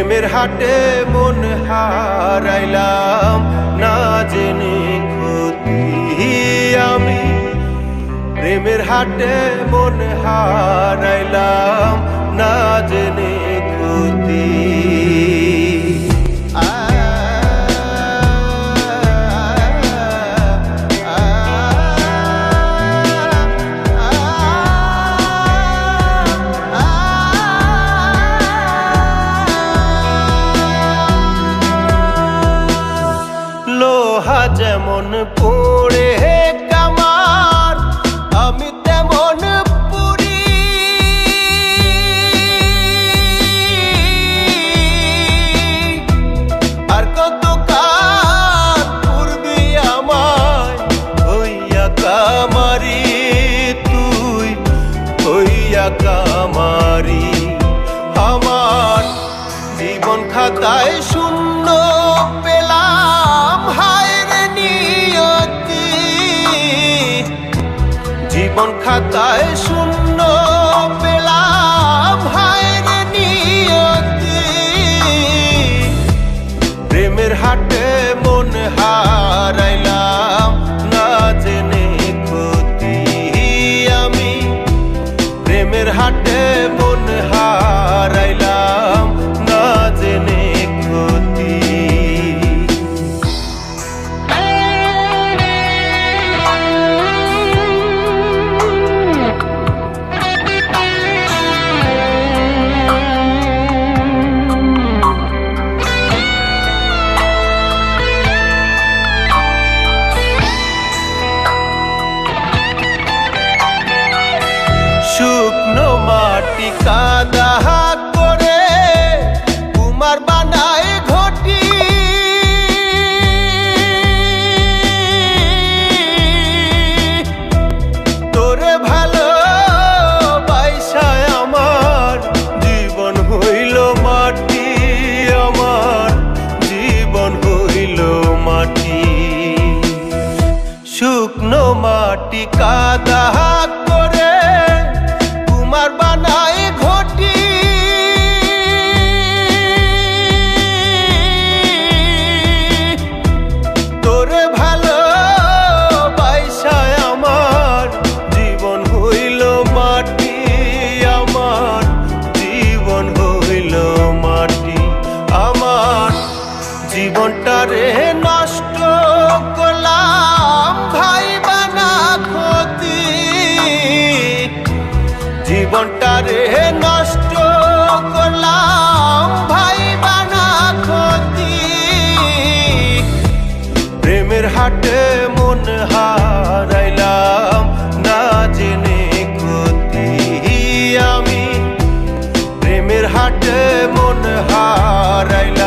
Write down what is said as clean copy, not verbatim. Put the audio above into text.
প্রেমের হাটে মন হারাইলাম না জেনে ক্ষতি আমি। প্রেমের হাটে মন হারাইলাম না জেনে ক্ষতি। লোহা যেমন পড়ে কামার আমি তেমন পুরি। আর কত কাল পূর্বি আমায় হইয়া কামারি, তুই হইয়া কামারি। আমার জীবন খাতায় শূন্য পেলাম হায় রে নিয়তি। জীবন খাতায় শূন্য পেলাম হায় রে নিয়তি। প্রেমের হাটে মন হারাইলাম না জেনে ক্ষতি আমি। প্রেমের হাটে মন হারাইলাম না জেনে ক্ষতি। শুকনো মাটি কাদা করে কুমার বানায় ঘটি। তোরে ভালো বাইসায় আমার জীবন হইল মাটি, আমার জীবন হইল মাটি। শুকনো মাটি কাদা করে কুমার বানায় ঘটি। তোরে ভালো বাইসায় আমার জীবন হইল মাটি, আমার জীবন হইল মাটি। আমার জীবনটারে নষ্ট করলাম ভাই বানা ক্ষতি। জীবনটারে নষ্ট করলাম ভাই বানা ক্ষতি। প্রেমের হাটে মন হারাইলাম না জেনে ক্ষতি আমি। প্রেমের হাটে মন হারাইলাম